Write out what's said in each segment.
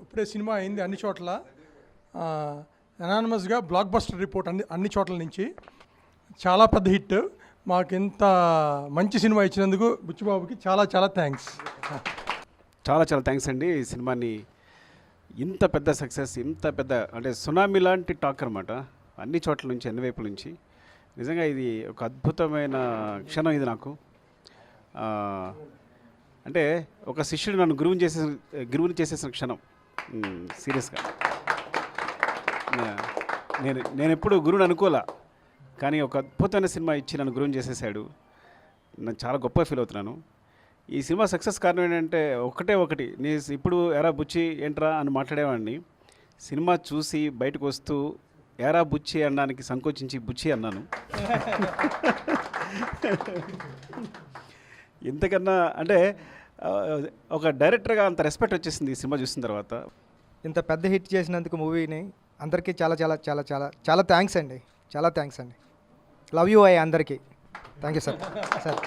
ఇప్పుడే సినిమా అయింది అన్ని చోట్ల, అనానమస్గా బ్లాక్ బస్టర్ రిపోర్ట్ అన్ని చోట్ల నుంచి చాలా పెద్ద హిట్. మాకు ఇంత మంచి సినిమా ఇచ్చినందుకు బుచ్చిబాబుకి చాలా చాలా థ్యాంక్స్. చాలా చాలా థ్యాంక్స్ అండి. ఈ సినిమాని ఇంత పెద్ద సక్సెస్, ఇంత పెద్ద అంటే సునామీ లాంటి టాక్ అనమాట, అన్ని చోట్ల నుంచి, అన్ని వైపుల నుంచి. నిజంగా ఇది ఒక అద్భుతమైన క్షణం ఇది నాకు. అంటే ఒక శిష్యుడు నన్ను గురువుని చేసేసిన క్షణం. సీరియస్గా నేను ఎప్పుడు గురువుని అనుకోలే, కానీ ఒక అద్భుతమైన సినిమా ఇచ్చి నన్ను గురువుని చేసేసాడు. నేను చాలా గొప్ప ఫీల్ అవుతున్నాను. ఈ సినిమా సక్సెస్ కారణం ఏంటంటే ఒకటి, నేను ఇప్పుడు ఎరా బుచ్చి ఏంట్రా అని మాట్లాడేవాడిని. సినిమా చూసి బయటకు వస్తూ ఎరా బుచ్చి అనడానికి సంకోచించి బుచ్చి అన్నాను. ఇంతకన్నా అంటే ఒక డైరెక్టర్గా అంత రెస్పెక్ట్ వచ్చేసింది ఈ సినిమా చూసిన తర్వాత. ఇంత పెద్ద హిట్ చేసినందుకు మూవీని అందరికీ చాలా చాలా చాలా చాలా చాలా థ్యాంక్స్ అండి. చాలా థ్యాంక్స్ అండి. లవ్ యూ ఐ అందరికీ. Thank you sir. Sir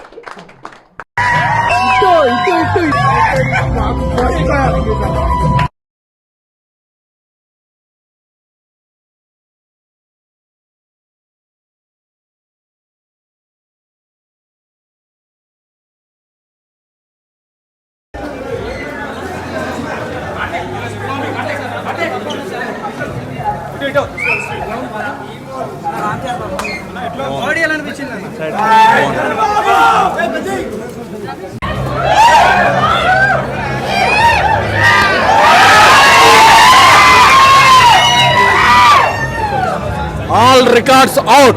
All records out.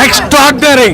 Extraordinary.